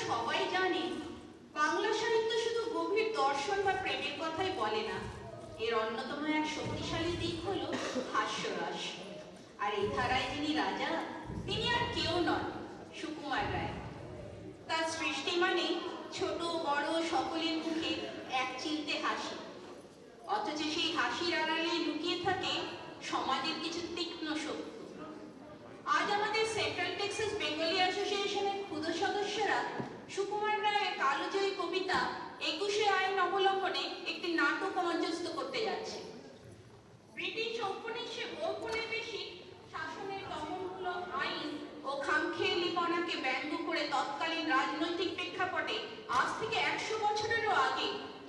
সবাই জানে বাংলা সাহিত্য শুধু গভীর দর্শন বা প্রেমের কথাই বলে না, এর অন্যতম এক শক্তিশালী দিক হলো হাস্যরস। আর এই ধারায় যিনি রাজা, তিনি আর কেউ নন, সুকুমার রায়। তার সৃষ্টি মানে ছোট বড় সকলের মুখে এক চিলতে হাসি, অথচ সেই হাসির আড়ালে লুকিয়ে থাকে সমাজের কিছু তীক্ষ্ণ শক্তি। আজ আমাদের সেন্ট্রাল টেক্সাস বেঙ্গলি অ্যাসোসিয়েশনের ক্ষুদ্র সদস্যরা সুকুমার রায়ের কালোজয়ী কবিতা ২১শে আইন অবলম্বনে একটি নাটক মঞ্চস্থ করতে যাচ্ছে। ব্রিটিশ ঔপনিবেশিক শাসনের দমনমূলক আইন ও খামখেয়ালিপনাকে ব্যঙ্গ করে তৎকালীন রাজনৈতিক প্রেক্ষাপটে আজ থেকে ১০০ বছরেরও আগে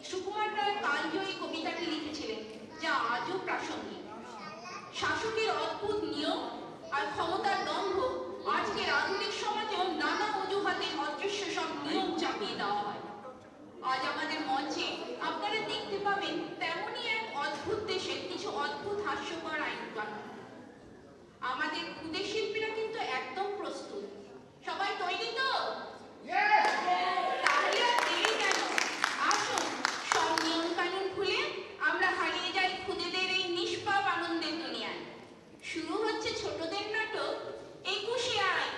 সুকুমার রায় কালজয়ী কবিতাটি লিখেছিলেন, যা আজও প্রাসঙ্গিক। শাসকের অদ্ভুত নিয়ম আর ক্ষমতার দম্ভ আজকের আধুনিক সমাজেও নানা অজুহাতে অদৃশ্য সব নিয়ম চাপিয়ে দেওয়া হয়। আজ আমাদের মঞ্চে আপনারা দেখতে পাবেন তেমনই এক অদ্ভুত দেশের কিছু অদ্ভুত হাস্যকর আইন কানুন। আমাদের ক্ষুদে শিল্পীরা কিন্তু একদম প্রস্তুত। সবাই তৈরি তো? তাহলে আর দেরি কেন? আসুন সব নিয়ম কানুন খুলে আমরা হারিয়ে যাই ক্ষুদেদের এই নিষ্পাপ আনন্দের দুনিয়ায়। শুরু হচ্ছে ছোটদের নাটক ২১শে আইন।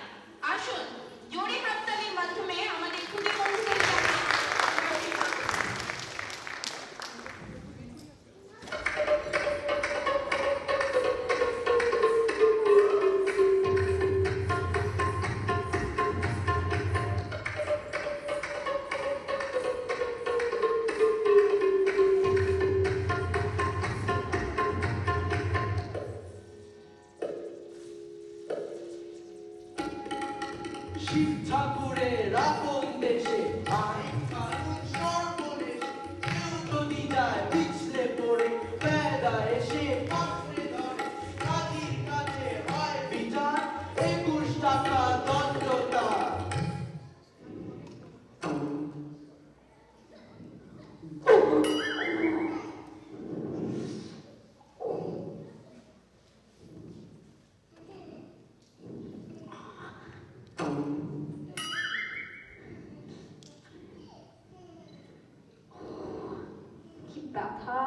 আসুন জোরে হাততালির মাধ্যমে আমাদের ক্ষুদে বন্ধুদের শিব ঠাকুরের আপন দেশে আইন কানুন সর্বনেশে কেউ যদি যায় পিছলে পড়ে বেদা এসে পাত্রে ধরে কাজীর কাছে হয় বিচার ২১ টাকা দণ্ড তার। ব্যথা।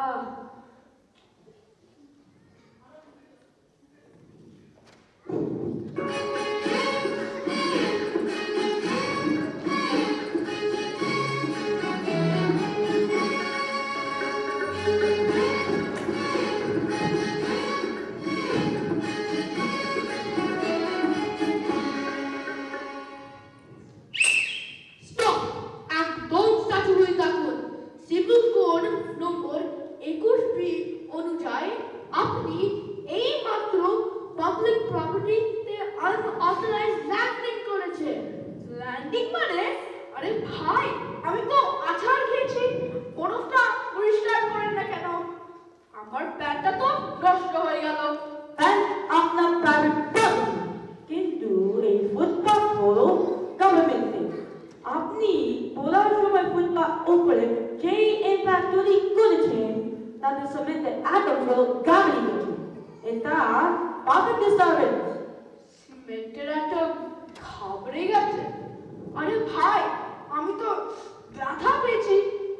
আপনি এই মাত্র পাবলিক প্রপার্টিতে আনঅথরাইজড ল্যান্ডিং করেছেন। ল্যান্ডিং মানে? আরে ভাই, আমি তো আছাড় খেয়েছি। বরফটা পরিষ্কার করেন না কেন? আমার প্যান্টটা তো নষ্ট হয়ে গেল। প্যান্ট আপনার প্রাইভেট প্রপার্টি, কিন্তু এই ফুটপাথ হলো গভর্নমেন্টের। আপনি বলার সময় ফুটপাথ উপরে যেই ইম্প্যাক্ট তৈরি করেছেন তাদের সমেতে অ্যাটমগুলো গাড়ি গেছে। এটা পাবলিক ডিস্টারবেন্স। সিমেন্টের একটা ঘাবড়ে গেছে। আরে ভাই, আমি তো ব্যথা পেয়েছি।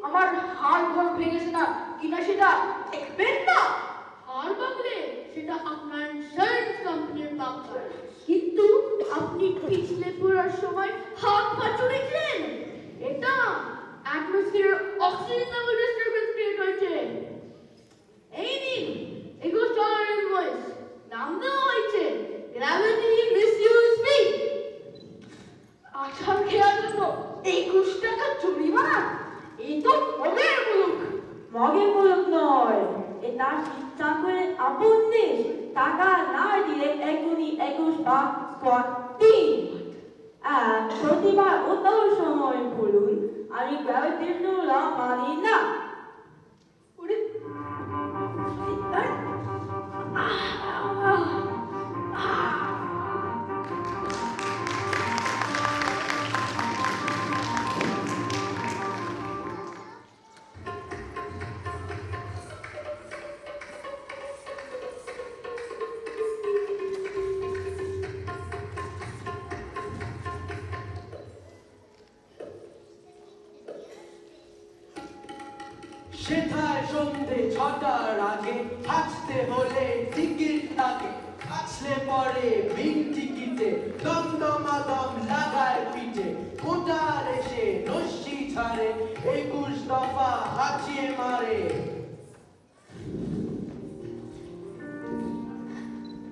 আমার হাড় ঘর ভেঙেছে না কিনা সেটা দেখবেন না? হাড় ভাঙলে সেটা আপনার ইন্স্যুরেন্স কোম্পানির ব্যাপার। কিন্তু আপনি পিছলে পড়ার সময় হাত পা চড়েছেন, এটা atmosphere oxygen level disturbance create হয়েছে। এই নিন $21 ইনভয়েস। নাম দেওয়া হয়েছে গ্র্যাভিটি মিসইউজ ফি। আছাড় খেয়ার জন্য ২১ টাকা জরিমানা? এই তো মগের মুলুক। মগের মুলুক নয়, এটা শিব ঠাকুরের আপন দেশ। টাকা না দিলে এখনই ২১ বা স্কোয়ার ৩। আর প্রতিবার উত্তর সময় বলুন আমি গ্র্যাভিটির রুল মানি না। সেথায় সন্ধে 6টার আগে হাঁচতে হলে টিকিট লাগে, হাঁচলে পরে বিন টিকিটে দমদমাদম লাগায় পিঠে, কোটার এসে রশ্মি ছাড়ে 21 দফা হাঁচিয়ে মারে।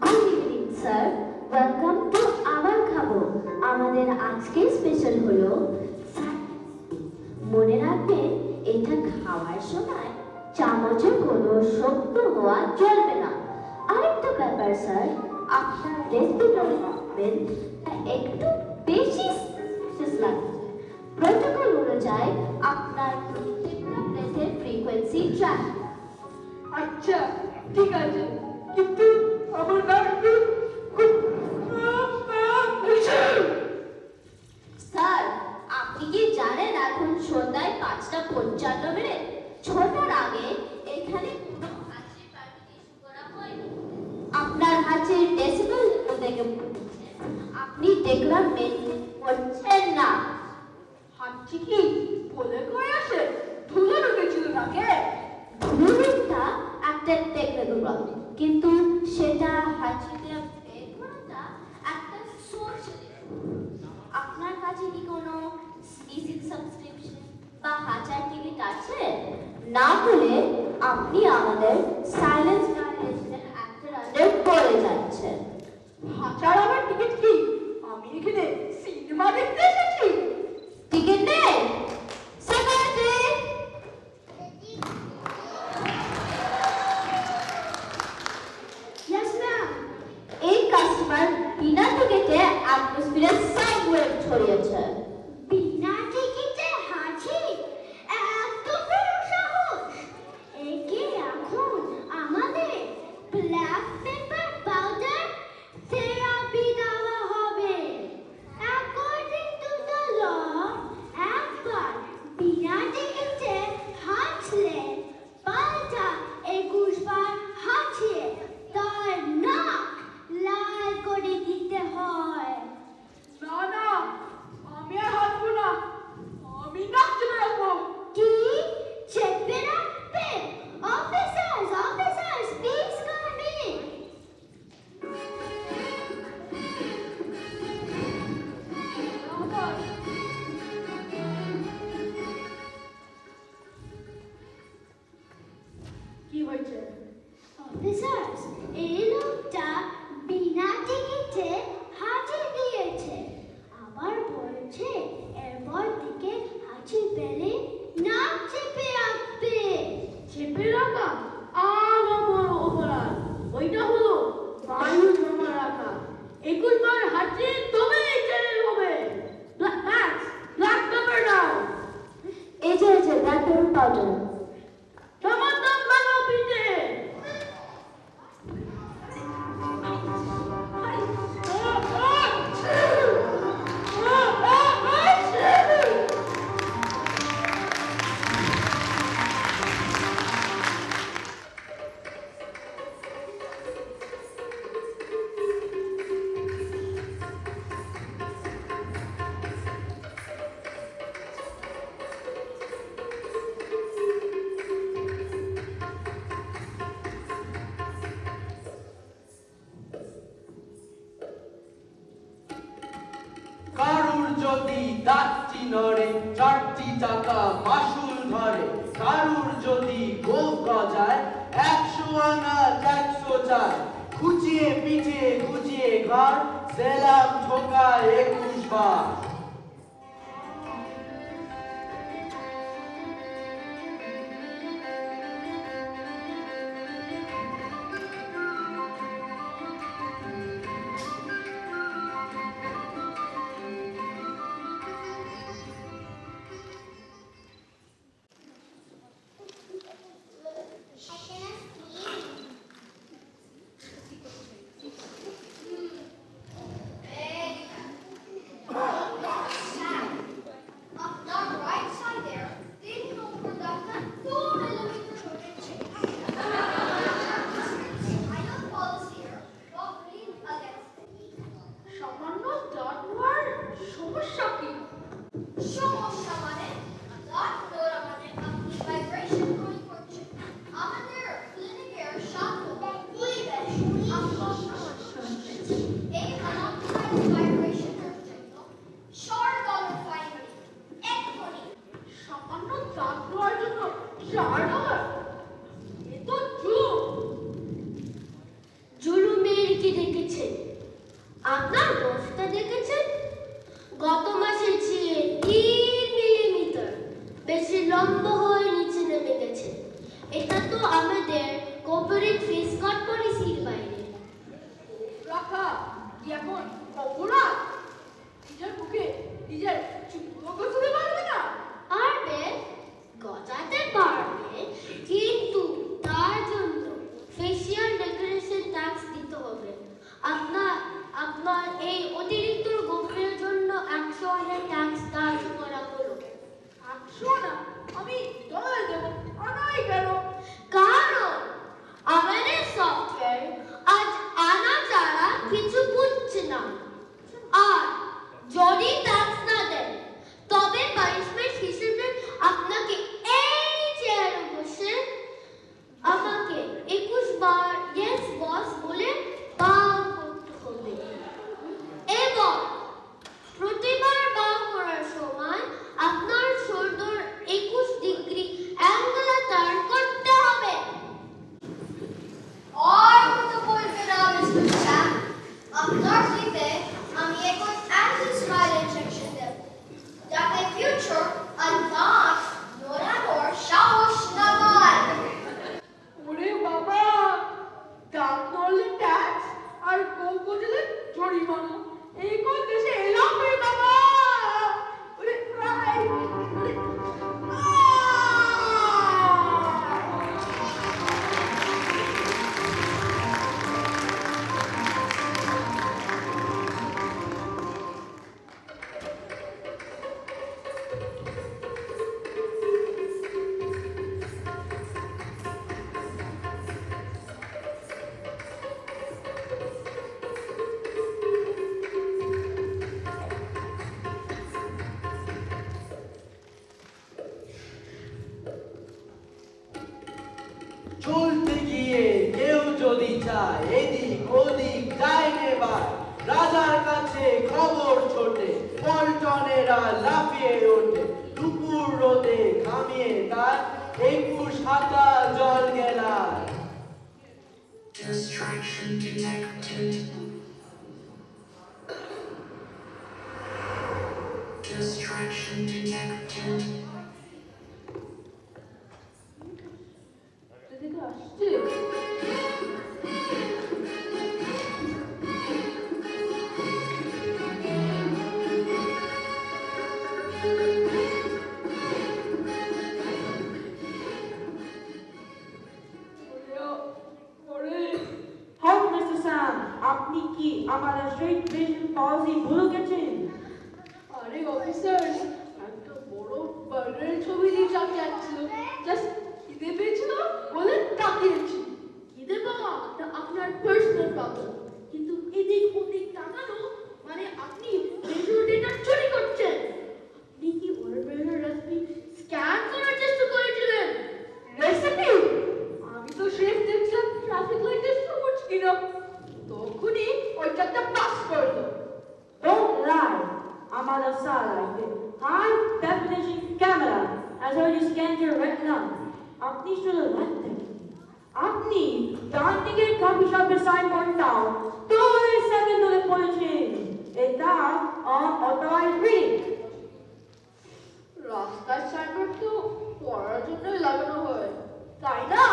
Good evening sir, welcome to আবার খাবো। আমাদের আজকের স্পেশাল হলো মনে রাখবেন, এটা খাওয়ার সময় চামচে কোনো শব্দ হওয়া চলবে না। আরেকটা ব্যাপার স্যার, আপনার রেসপিরেটরি রাখবেন একটু বেশি স্পেস লাগবে। প্রোটোকল অনুযায়ী আপনার প্রত্যেকটা ব্রেথের ফ্রিকোয়েন্সি ট্র্যাক। আচ্ছা ঠিক আছে, কিন্তু আমার নাম স্যার, আপনি কি জানেন এখন সন্ধ্যায় 5:55? 6টার আগে এখানে কোনো হাঁচির পার্টি ইস্যু করা হয়নি। আপনার হাঁচির ডেসিবেল দেখে আপনি দেখলাম মেনটেন করছেন না। হাঁচি কি বলে কয়ে আসে? ধুলো ঢুকেছিল নাকে? ধুলুটা একটা টেকনিক্যাল প্রবলেম, কিন্তু সেটা হাঁচিতে বের করাটা একটা সোশ্যাল ইস্যু। আপনার কাছে কি কোনো স্নিজিং সাবস্ক্রিপশন বা হাঁচার টিকিট আছে? না হলে আপনি আমাদের সাইলেন্স ভায়োলেশনের অ্যাক্টের আন্ডার পড়ে যাচ্ছেন। হাঁচার আবার টিকিট কি? আমি এখানে সিনেমা দেখতে এসেছি। টিকিট নেই? Secretary, yes ma'am. এই কাস্টমার বিনা টিকিটে অ্যাটমসফিয়ারে সাউন্ড ওয়েভ ছড়িয়েছে। বিনা টিকিটে হাঁচি? এত বড় সাহস! একে এখন আমাদের ব্ল্যাক পেপার পাউডার থেরাপি দেওয়া হবে। অ্যাকর্ডিং টু দ্য ল, একবার বিনা টিকিটে হাঁচলে পাল্টা 21 বার হাঁচিয়ে তার নাক লাল করে দিতে হয়। না না, আমি আর হাঁটবো না, আমি নাক চেপে রাখবো। কি চেপে রাখবে? Officers, officers, please come in. কি হয়েছে? অফিসার্স, এই লোকটা বিনা টিকিটে হাঁচি দিয়েছে, আবার বলছে এরপর থেকে হাঁচি পেলে নাক চেপে রাখবে। চেপে রাখা আরো বড় অপরাধ। ওইটা হলো বায়ু জমা রাখা। 21 বার হাঁচি তবেই চ্যানেল হবে। ম্যাক্স, ব্ল্যাক পেপার দাও। এই যে ব্ল্যাক পেপার পাউডার। তোমার দাম লাগাও পিঠে। কারুর যদি দাঁতটি নড়ে 4টি টাকা মাসুল ধরে, কারুর যদি গোফ গজায় 100 আনা ট্যাক্স চায়, খুঁচিয়ে পিঠে খুঁচিয়ে ঘর সেলাম ঠোকায় 21 বার। যায় এদিক ওদিক যায় নেবার রাজার কাছে খবর ছোটে পল্টনেরা লাফিয়ে ওঠে দুপুর রোদে ঘামিয়ে তার 21 হাতা জল গেলার Distraction detected. Distraction detected. এদিকে আসছে হোক মিস্টার স্যাম, আপনি কি আমাদের স্ট্রিট ভিশন পলিসি ভুলে গেছেন? আরে অফিসার একটা বড় বার্ডের ছবি দিয়ে চাপিয়ে যাচ্ছিল জাস্ট খিদে পেয়েছিল বলে তাকিয়েছি খিদে পাওয়া তা আপনার পার্সোনাল প্রবলেম কিন্তু এদিক ওদিক তাকানো মানে আপনি মেজর ডেটা চুরি করছেন আপনি কি ওর মেজর রেসিপি স্ক্যান করার চেষ্টা করেছিলেন রেসিপি আমি তো শেফ দেখছিলাম ট্রাফিক লাইটে সবুজ কিনা তখনই ওইটাতে পাস করলো Don't lie. Amada Sala, the high definition camera has already scanned your retina. আপনি শুধু লাগতেন আপনি ডান দিকের কফি শপের সাইনবোর্ডটাও 2 সেকেন্ড ধরে পড়েছেন এটা অথরাইজড রিডিং রাস্তার সাইনবোর্ড তো পড়ার জন্যই লাগানো হয় তাই না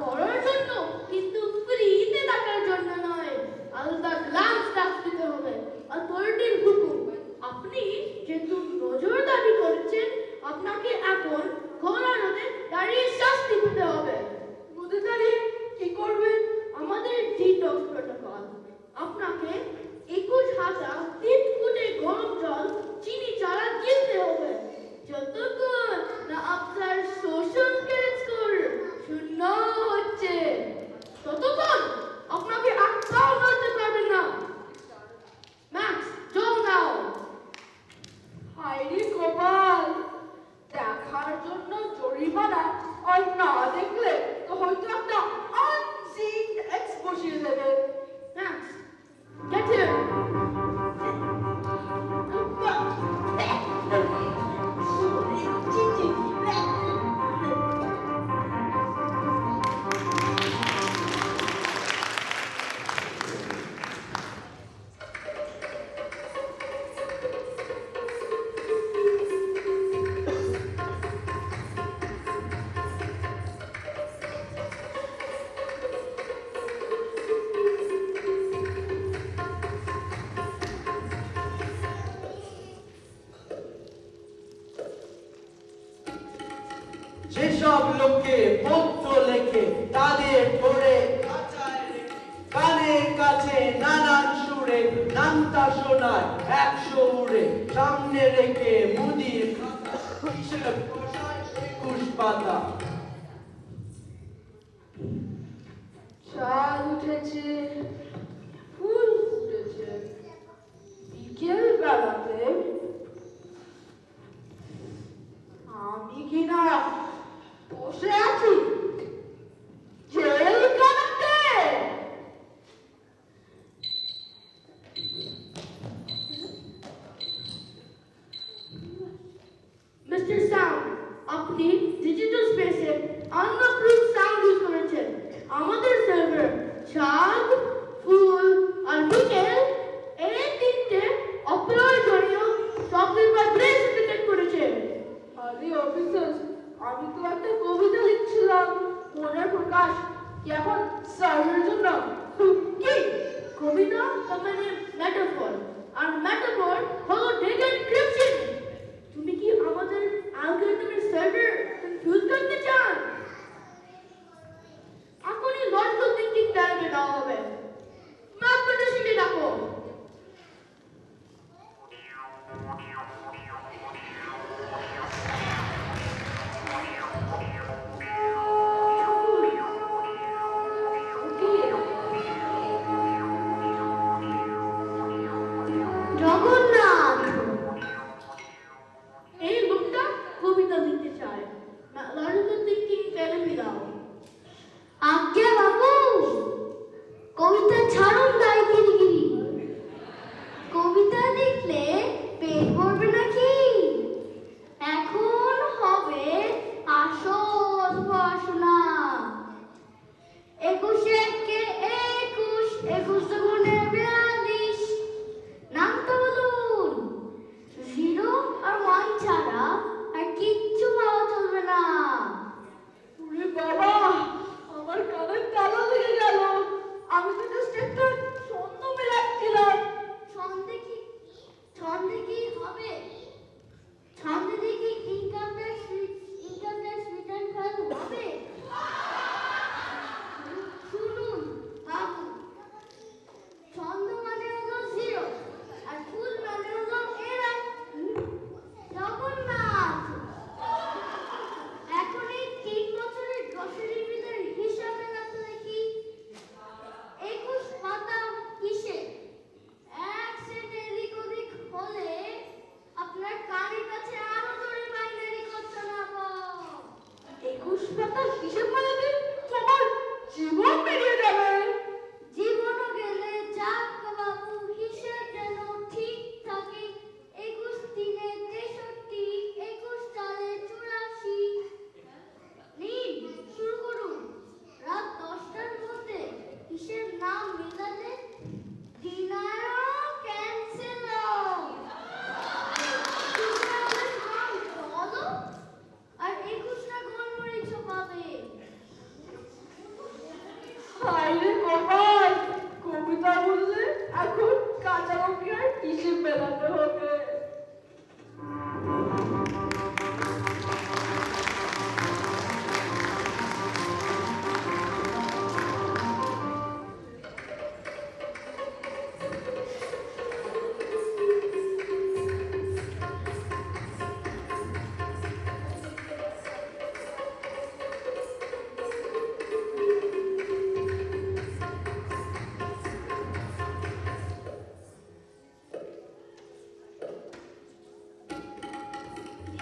পড়ার জন্য কিন্তু ফ্রিতে দেখার জন্য নয় আলাদা গ্লান্স দিতে হবে অথরিটির হুকুম আপনি যেহেতু নজরদারি করছেন আপনাকে এখন খোলা রোদে দাঁড়িয়ে শাস্তি পেতে হবে রোদে দাঁড়িয়ে কি করবেন আমাদের ডিটক্স প্রোটোকল আপনাকে 21 হাতা 3 ফুটে গরম জল চিনি ছাড়া গিলতে হবে যতক্ষণ না আপনার শোষণ স্কোর শূন্য হচ্ছে ততক্ষণ আপনাকে আর পাও নড়তে পারবেন না ম্যাক্স জল নাও হাইরে কপাল দেখার জন্য জরিমানা আর না দেখলে তো হয়তো একটা আনসিন এক্স বসিয়ে দেবে ম্যাক্স গেট হিয়ার যেসব লোকে পত্র লেখে তাদের ধরে কানের কাছে নানান সুরে নামতা শোনায় 100 উড়ে সামনে রেখে মুদির হিসেব 21 পাতা চাঁদ উঠেছে ফুল ফুটেছে বিকেল বেলাতে আমি কিনা বসে আছি জেলখানাতে মিস্টার সাউন্ড আপনি ডিজিটাল স্পেসে আনঅ্যাপ্রুভড সাউন্ড ইউজ করেছেন আমাদের সার্ভার চাঁদ ফুল আর বিকেল এই তিনটে অপ্রয়োজনীয় শব্দের ভাইব্রেশন ডিটেক্ট করেছে আরে অফিসার আমি তো একটা কবিতা লিখছিলাম মনের প্রকাশ কি এখন সার্ভারের জন্য কি কবিতা তার মানে মেটাফর আর মেটাফর হলো ডেটা এনক্রিপশন তুমি কি আমাদের অ্যালগরিদমের সার্ভার কনফিউজ করতে চান এখনই লজিক্যাল থিংকিং টাইমে দেওয়া হবে ম্যাথমেটিশিয়ানকে ডাকো জগন্নাথ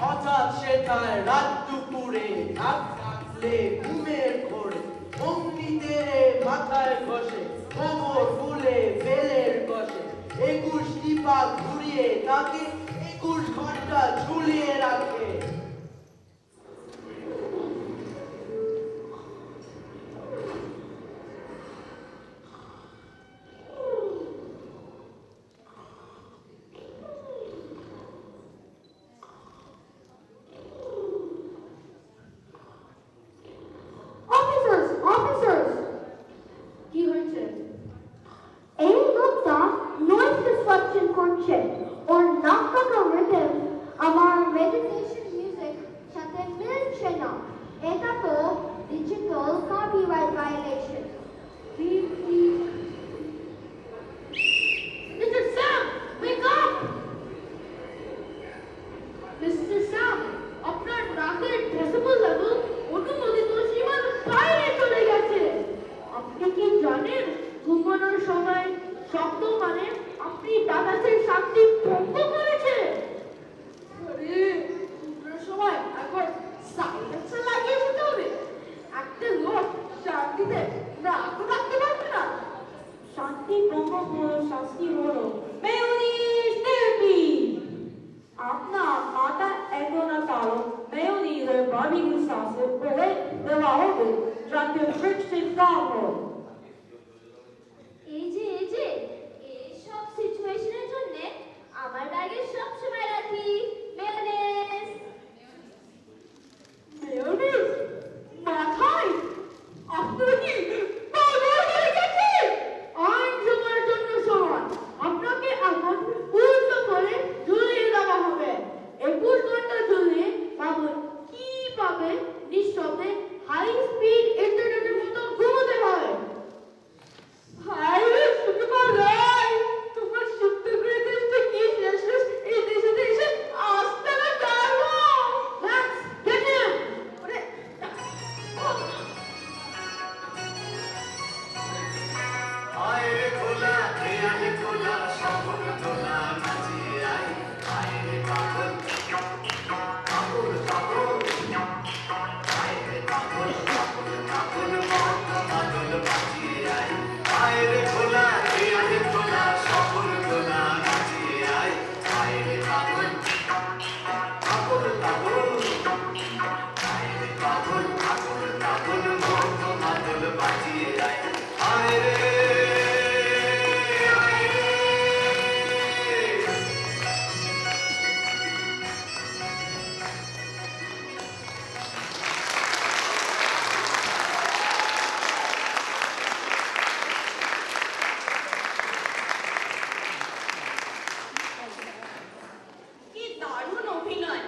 হঠাৎ সেটায় রাত দুপুরে ঢাক ডাকলে ঘুমের ঘোরে অমনিতে মাথায় ঘষে কোমর ফুলে বেলের কষে 21টি পা ঘুরিয়ে তাকে 21 ঘন্টা ঝুলিয়ে রাখে। অফিসার্স অফিসার্স কি হয়েছে? এই লোকটা নয়েজ ডিসরাপশন করছে। ওর নাক কাটা রিদম আমার মেডিটেশন মিউজিক সাথে মিলছে না। এটা তো digital copyright violation. Mr. Sam, wake up! Mr. Sam, আপনার নাকের ডেসিবেল লেভেল অনুমোদিত সীমার বাইরে চলে গেছে। আপনি কি জানেন ঘুমানোর সময় শব্দ মানে আপনি বাতাসের শান্তি ভঙ্গ করেছেন? আরে ঘুমানোর সময় একবার সাইলেন্সার লাগিয়ে যেতে হবে। একটা লোক শান্তিতে নাক রাখতে পারবে না। শান্তি ভঙ্গ হলো শাস্তি হলো মেয়োনিজ থেরাপি। আপনার মাথা এগোনো কারণ মেয়োনিজের বার্বিকিউ সসে করে দেওয়া হবে যাতে ফ্রিকশন কম হয়। এই যে এইসব সিচুয়েশনের জন্য আমার ব্যাগে সবসময় রাখি মেয়োনেজ। মেয়োনিজ মাথায়? আপনার কি পাগল হয়ে গেছে? আইন সময়ের জন্য সমান। আপনাকে এখন উল্টো করে ঝুলিয়ে দেওয়া হবে। 21 ঘন্টা ঝুলিয়ে ভাবুন কি পাবে নিঃশব্দে হাই স্পিড ইন্টারনেটের মতো ঘুমোতে হবে। হাই রে সুকুমার, তোমার সত্য করে দেশটা কি শেষ এই দেশে দেশে আসতে না পারবো। Let's get him. আইরে খোলা খেয়ালে খোলা শহর তোলা নাচিয়ে আই আইরে পাগল পাগল পাগল আইরে পাগল পাগল পাগল মত মাদল বাজিয়ে আই আইরে খোলা খেয়ালে খোলা শহর তোলা নাচিয়ে আই আইরে পাগল পাগল পাগল আইরে পাগল পাগল পাগল মত মাদল বাজিয়ে আই আইরে কি দারুণ অভিনয়!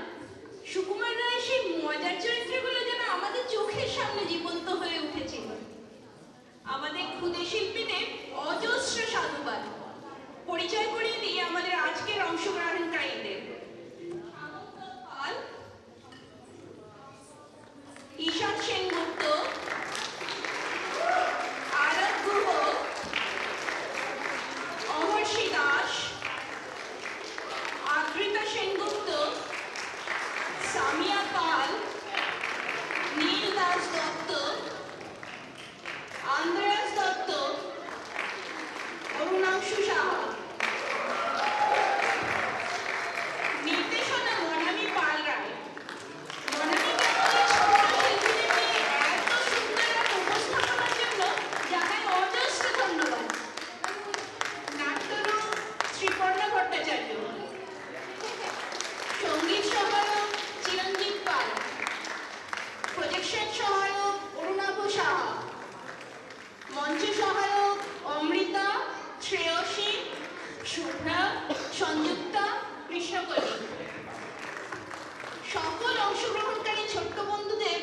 সুকুমার রায়ের সেই মজার চরিত্রগুলো যেন আমাদের চোখের সামনে জীবন্ত হয়ে উঠেছিল। আমাদের ক্ষুদে শিল্পীদের অজস্র সাধুবাদ। পরিচয় করিয়ে দিয়ে আমাদের আজকের অংশগ্রহণকারীদের। সামন্ত পাল, ঈশান সেনগুপ্ত, আরাত গুহ, অমর্ষি দাস, আদ্রিতা সেনগুপ্ত, সামিয়া পাল, নীল দাস দত্ত, আন্দ্রেয়াস দত্ত, অরুণাংশু সাহা। নির্দেশনা মনামি পাল রায়। মনামিকে আমাদের ছোট্ট শিল্পীদের নিয়ে এত সুন্দর এক উপস্থাপনার জন্য জানাই অজস্র ধন্যবাদ। নাট্যরূপ শ্রীপর্ণা ভট্টাচার্য, সঙ্গীত সহায়ক চিরঞ্জিত পাল, প্রজেকশন সহায়ক অরুণাভ সাহা, মঞ্চ সহায়ক অমৃতা, শ্রেয়সী, শুভ্রা, সংযুক্তা, কৃষ্ণকলি। সকল অংশগ্রহণকারী ছোট্ট বন্ধুদের